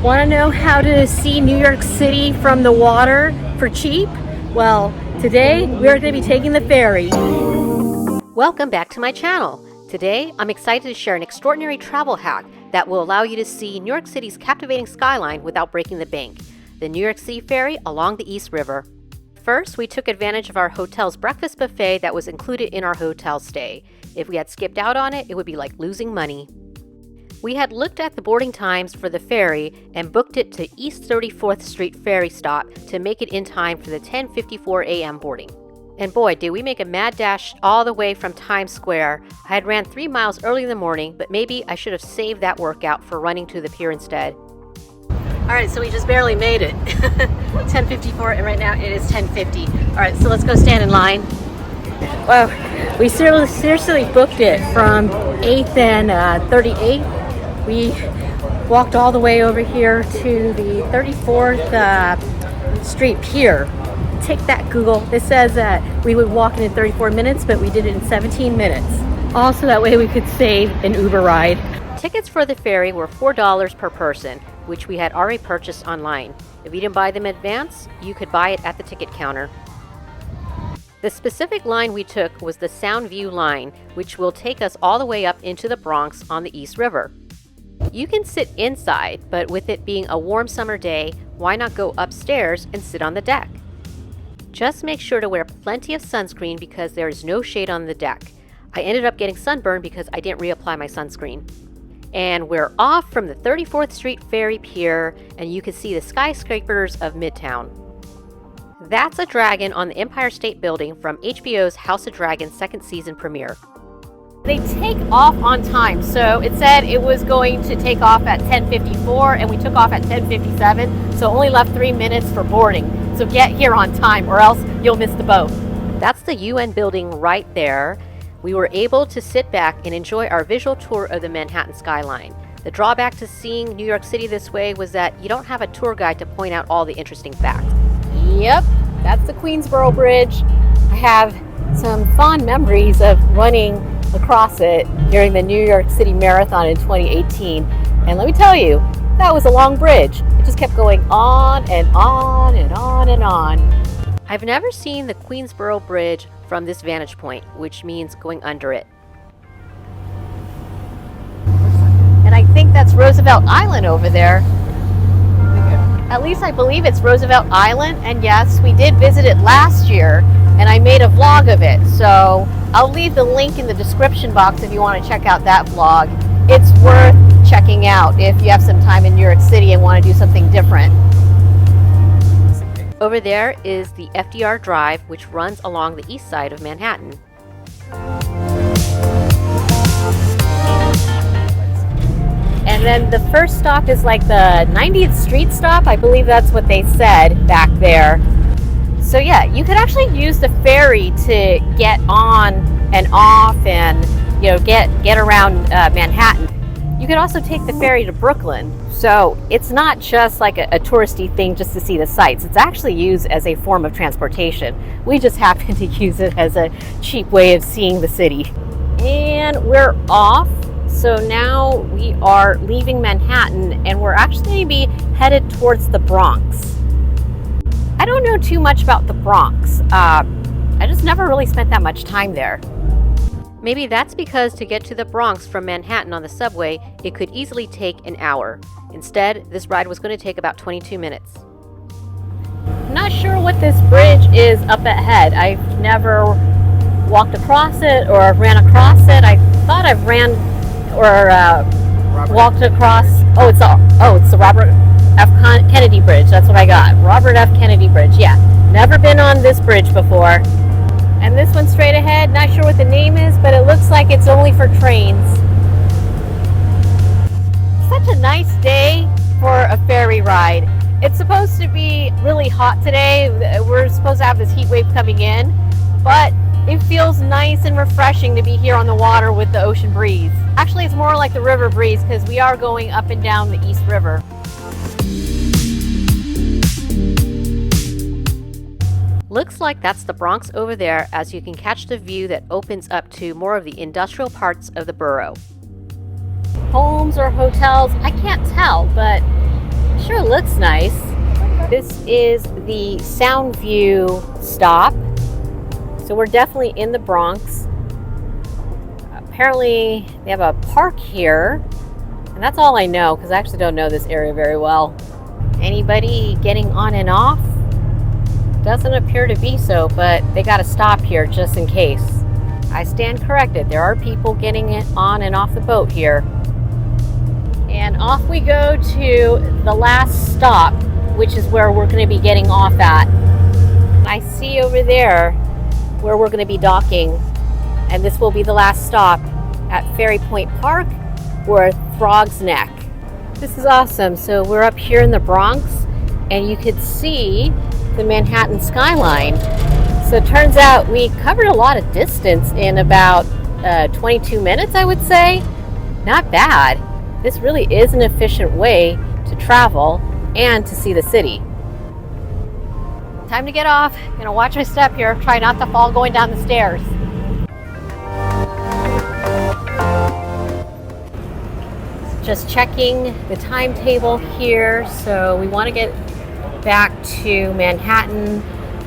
Want to know how to see New York City from the water for cheap? Well, today we're going to be taking the ferry. Welcome back to my channel. Today I'm excited to share an extraordinary travel hack that will allow you to see New York City's captivating skyline without breaking the bank. The New York City Ferry along the East River. First, we took advantage of our hotel's breakfast buffet that was included in our hotel stay. If we had skipped out on it, it would be like losing money. We had looked at the boarding times for the ferry and booked it to East 34th Street Ferry Stop to make it in time for the 10:54 a.m. boarding. And boy, did we make a mad dash all the way from Times Square. I had ran 3 miles early in the morning, but maybe I should have saved that workout for running to the pier instead. All right, so we just barely made it. 10:54, and right now it is 10:50. All right, so let's go stand in line. Well, we seriously booked it from 8th and 38th. We walked all the way over here to the 34th Street Pier. Take that, Google. This says that we would walk in 34 minutes, but we did it in 17 minutes. Also, that way we could save an Uber ride. Tickets for the ferry were $4 per person, which we had already purchased online. If you didn't buy them in advance, you could buy it at the ticket counter. The specific line we took was the Soundview line, which will take us all the way up into the Bronx on the East River. You can sit inside, but with it being a warm summer day, why not go upstairs and sit on the deck? Just make sure to wear plenty of sunscreen because there is no shade on the deck. I ended up getting sunburned because I didn't reapply my sunscreen. And we're off from the 34th Street Ferry Pier, and you can see the skyscrapers of Midtown. That's a dragon on the Empire State Building from HBO's House of Dragons second season premiere. They take off on time, so it said it was going to take off at 10:54, and we took off at 10:57, so only left 3 minutes for boarding. So get here on time or else you'll miss the boat. That's the UN building right there. We were able to sit back and enjoy our visual tour of the Manhattan skyline. The drawback to seeing New York City this way was that you don't have a tour guide to point out all the interesting facts. Yep, that's the Queensboro Bridge. I have some fond memories of running across it during the New York City Marathon in 2018. And let me tell you, that was a long bridge. It just kept going on and on and on and on. I've never seen the Queensboro Bridge from this vantage point, which means going under it. And I think that's Roosevelt Island over there. At least I believe it's Roosevelt Island, and yes, we did visit it last year, and I made a vlog of it, so I'll leave the link in the description box if you want to check out that vlog. It's worth checking out if you have some time in New York City and want to do something different. Over there is the FDR Drive, which runs along the east side of Manhattan. And then the first stop is like the 90th Street stop. I believe that's what they said back there. So yeah, you could actually use the ferry to get on and off and, you know, get around Manhattan. You could also take the ferry to Brooklyn. So it's not just like a touristy thing just to see the sights. It's actually used as a form of transportation. We just happen to use it as a cheap way of seeing the city. And we're off. So now we are leaving Manhattan and we're actually going to be headed towards the Bronx. I don't know too much about the Bronx. I just never really spent that much time there. Maybe that's because to get to the Bronx from Manhattan on the subway, it could easily take an hour. Instead, this ride was going to take about 22 minutes. I'm not sure what this bridge is up ahead. I've never walked across it or ran across it. I thought I've ran or walked across. It's the Robert F. Kennedy Bridge. That's what I got. Robert F. Kennedy Bridge. Yeah, never been on this bridge before. And this one straight ahead, not sure what the name is, but it looks like it's only for trains. Such a nice day for a ferry ride. It's supposed to be really hot today. We're supposed to have this heat wave coming in, but it feels nice and refreshing to be here on the water with the ocean breeze. Actually, it's more like the river breeze because we are going up and down the East River. Looks like that's the Bronx over there, as you can catch the view that opens up to more of the industrial parts of the borough. Homes or hotels, I can't tell, but looks nice. This is the Soundview Stop. So we're definitely in the Bronx. Apparently they have a park here, and that's all I know because I actually don't know this area very well. Anybody getting on and off? Doesn't appear to be so, but they got to stop here just in case. I stand corrected. There are people getting on and off the boat here. And off we go to the last stop, which is where we're going to be getting off at. I see over there where we're going to be docking, and this will be the last stop at Ferry Point Park or Throg's Neck. This is awesome. So we're up here in the Bronx, and you could see the Manhattan skyline. So it turns out we covered a lot of distance in about 22 minutes, I would say. Not bad. This really is an efficient way to travel and to see the city. Time to get off. Gonna watch my step here. Try not to fall going down the stairs. Just checking the timetable here. So we want to get back to Manhattan.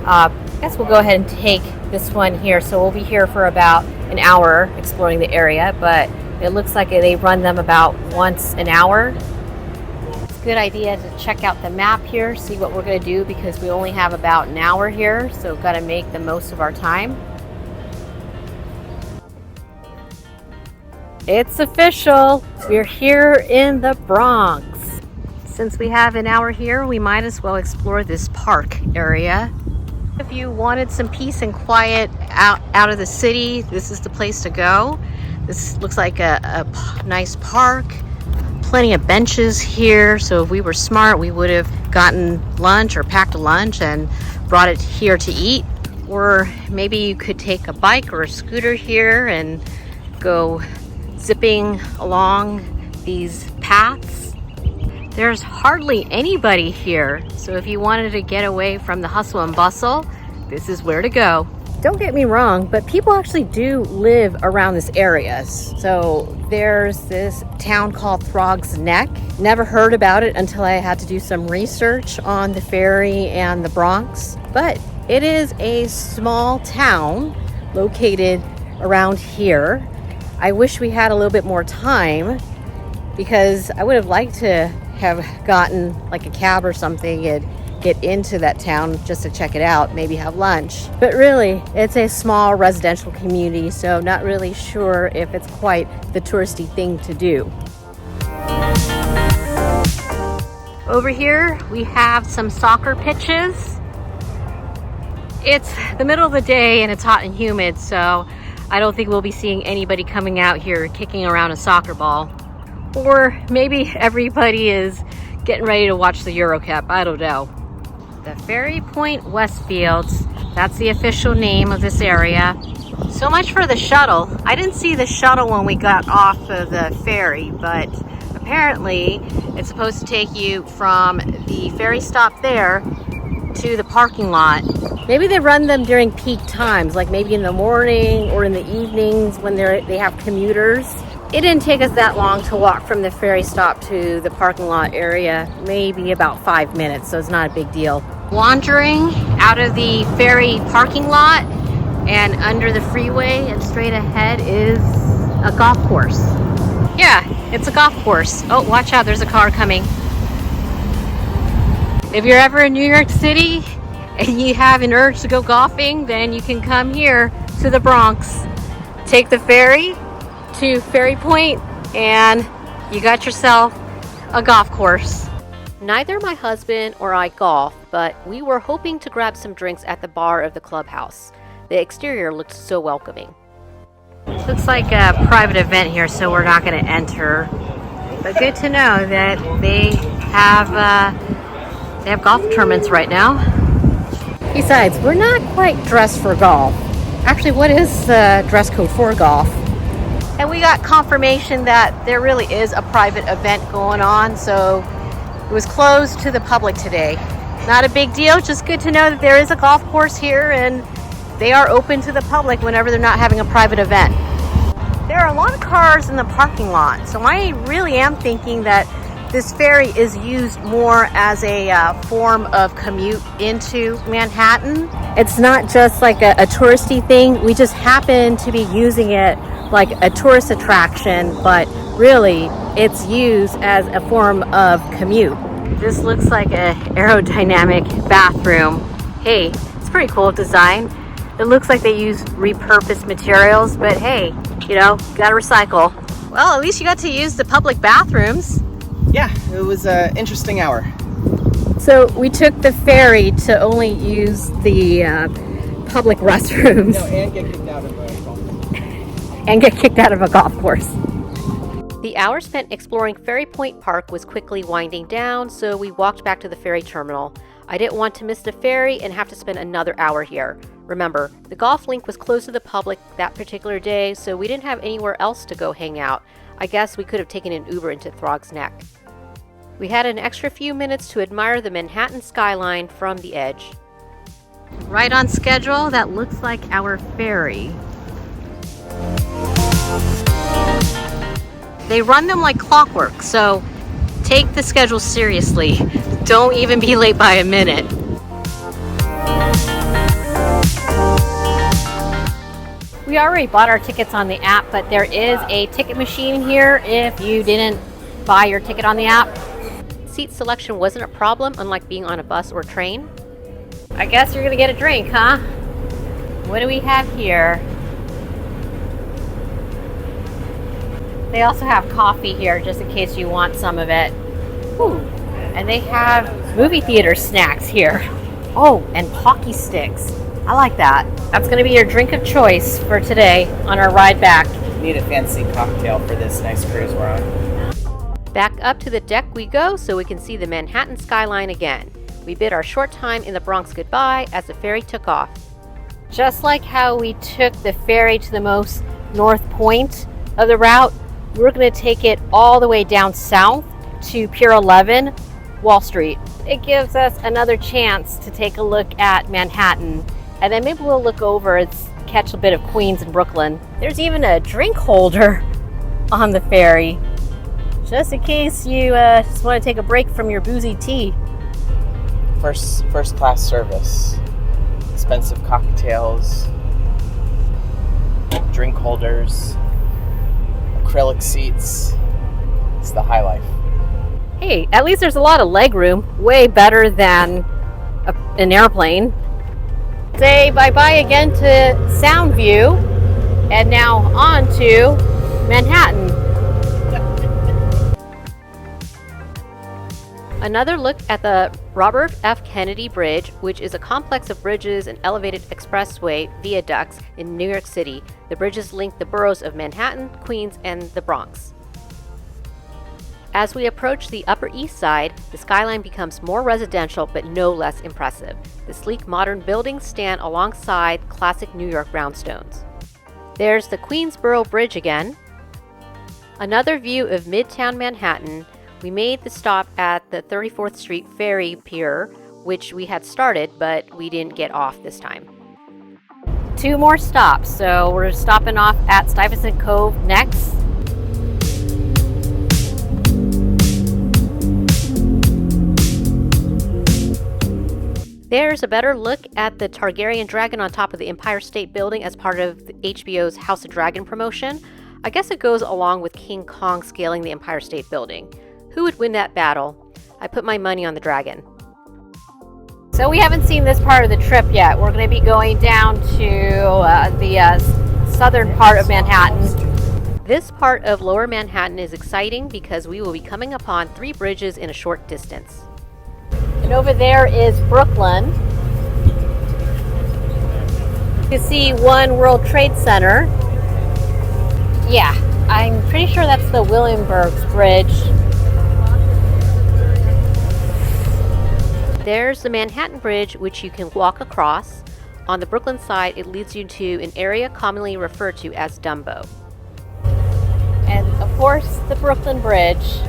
I guess we'll go ahead and take this one here. So we'll be here for about an hour exploring the area, but it looks like they run them about once an hour. Good idea to check out the map here, see what we're going to do because we only have about an hour here, so got to make the most of our time. It's official. We're here in the Bronx. Since we have an hour here, we might as well explore this park area. If you wanted some peace and quiet out of the city, this is the place to go. This looks like a nice park. Plenty of benches here, so if we were smart, we would have gotten lunch or packed a lunch and brought it here to eat. Or maybe you could take a bike or a scooter here and go zipping along these paths. There's hardly anybody here, so if you wanted to get away from the hustle and bustle, this is where to go. Don't get me wrong, but people actually do live around this area. So there's this town called Throg's Neck. Never heard about it until I had to do some research on the ferry and the Bronx. But it is a small town located around here. I wish we had a little bit more time because I would have liked to have gotten like a cab or something and get into that town just to check it out, maybe have lunch. But really, it's a small residential community, so not really sure if it's quite the touristy thing to do. Over here, we have some soccer pitches. It's the middle of the day and it's hot and humid, so I don't think we'll be seeing anybody coming out here kicking around a soccer ball. Or maybe everybody is getting ready to watch the Euro Cup, I don't know. The Ferry Point Westfields, that's the official name of this area. So much for the shuttle. I didn't see the shuttle when we got off of the ferry, but apparently it's supposed to take you from the ferry stop there to the parking lot. Maybe they run them during peak times, like maybe in the morning or in the evenings when they have commuters. It didn't take us that long to walk from the ferry stop to the parking lot area, maybe about 5 minutes, so it's not a big deal. Wandering out of the ferry parking lot and under the freeway and straight ahead is a golf course. Yeah, it's a golf course. Oh, watch out, there's a car coming. If you're ever in New York City and you have an urge to go golfing, then you can come here to the Bronx. Take the ferry to Ferry Point and you got yourself a golf course. Neither my husband or I golf, but we were hoping to grab some drinks at the bar of the clubhouse. The exterior looked so welcoming. Looks like a private event here, so we're not going to enter. But good to know that they have golf tournaments right now. Besides, we're not quite dressed for golf. Actually, what is the dress code for golf? And we got confirmation that there really is a private event going on, so it was closed to the public today. Not a big deal, just good to know that there is a golf course here and they are open to the public whenever they're not having a private event. There are a lot of cars in the parking lot, so I really am thinking that this ferry is used more as a form of commute into Manhattan. It's not just like a touristy thing. We just happen to be using it like a tourist attraction, but really it's used as a form of commute. This looks like an aerodynamic bathroom. Hey, it's pretty cool design. It looks like they use repurposed materials, but hey, you know, gotta recycle. Well, at least you got to use the public bathrooms. Yeah, it was an interesting hour. So we took the ferry to only use the public restrooms. No, and get kicked out of a golf course. And get kicked out of a golf course. The hour spent exploring Ferry Point Park was quickly winding down, so we walked back to the ferry terminal. I didn't want to miss the ferry and have to spend another hour here. Remember, the golf link was closed to the public that particular day, so we didn't have anywhere else to go hang out. I guess we could have taken an Uber into Throg's Neck. We had an extra few minutes to admire the Manhattan skyline from the edge. Right on schedule, that looks like our ferry. They run them like clockwork, so take the schedule seriously. Don't even be late by a minute. We already bought our tickets on the app, but there is a ticket machine here if you didn't buy your ticket on the app. Seat selection wasn't a problem, unlike being on a bus or train. I guess you're gonna get a drink, huh? What do we have here? They also have coffee here, just in case you want some of it. Ooh, and they have movie theater snacks here. Oh, and Pocky sticks. I like that. That's gonna be your drink of choice for today on our ride back. Need a fancy cocktail for this nice cruise we're on. Back up to the deck we go so we can see the Manhattan skyline again. We bid our short time in the Bronx goodbye as the ferry took off. Just like how we took the ferry to the most north point of the route, we're going to take it all the way down south to Pier 11, Wall Street. It gives us another chance to take a look at Manhattan, and then maybe we'll look over and catch a bit of Queens and Brooklyn. There's even a drink holder on the ferry, just in case you just want to take a break from your boozy tea. First class service. Expensive cocktails, drink holders, acrylic seats. It's the high life. Hey, at least there's a lot of leg room. Way better than an airplane. Say bye-bye again to Soundview, and now on to Manhattan. Another look at the Robert F. Kennedy Bridge, which is a complex of bridges and elevated expressway viaducts in New York City. The bridges link the boroughs of Manhattan, Queens, and the Bronx. As we approach the Upper East Side, the skyline becomes more residential but no less impressive. The sleek modern buildings stand alongside classic New York brownstones. There's the Queensboro Bridge again. Another view of Midtown Manhattan. We made the stop at the 34th Street Ferry Pier, which we had started, but we didn't get off this time. 2 more stops, so we're stopping off at Stuyvesant Cove next. There's a better look at the Targaryen dragon on top of the Empire State Building as part of the HBO's House of Dragon promotion. I guess it goes along with King Kong scaling the Empire State Building. Who would win that battle? I put my money on the dragon. So we haven't seen this part of the trip yet. We're going to be going down to the southern part of Manhattan. This part of Lower Manhattan is exciting because we will be coming upon 3 bridges in a short distance. And over there is Brooklyn. You can see One World Trade Center. Yeah, I'm pretty sure that's the Williamsburg Bridge. There's the Manhattan Bridge, which you can walk across. On the Brooklyn side, it leads you to an area commonly referred to as Dumbo. And of course, the Brooklyn Bridge.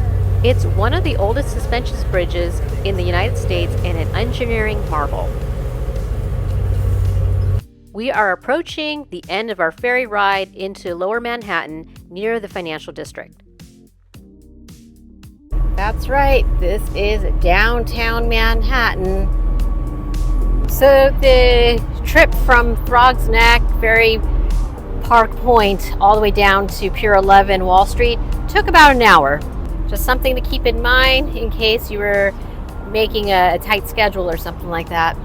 It's one of the oldest suspension bridges in the United States and an engineering marvel. We are approaching the end of our ferry ride into Lower Manhattan near the financial district. That's right, this is downtown Manhattan. So the trip from Throgs Neck, Ferry Park Point, all the way down to Pier 11 Wall Street took about an hour. Just something to keep in mind in case you were making a tight schedule or something like that.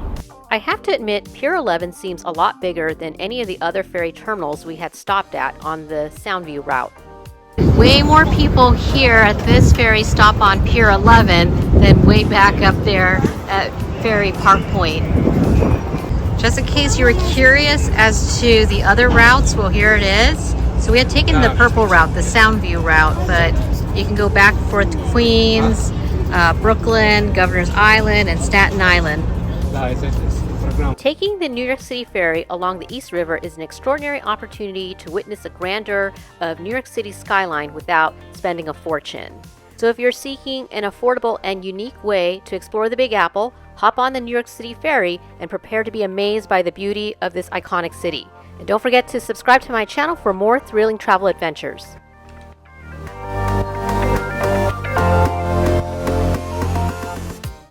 I have to admit, Pier 11 seems a lot bigger than any of the other ferry terminals we had stopped at on the Soundview route. Way more people here at this ferry stop on Pier 11 than way back up there at Ferry Park Point. Just in case you were curious as to the other routes, well, here it is. So we had taken the purple route, the Soundview route, but you can go back and forth to Queens, Brooklyn, Governor's Island, and Staten Island. Taking the New York City ferry along the East River is an extraordinary opportunity to witness the grandeur of New York City's skyline without spending a fortune. So if you're seeking an affordable and unique way to explore the Big Apple, hop on the New York City ferry and prepare to be amazed by the beauty of this iconic city. And don't forget to subscribe to my channel for more thrilling travel adventures.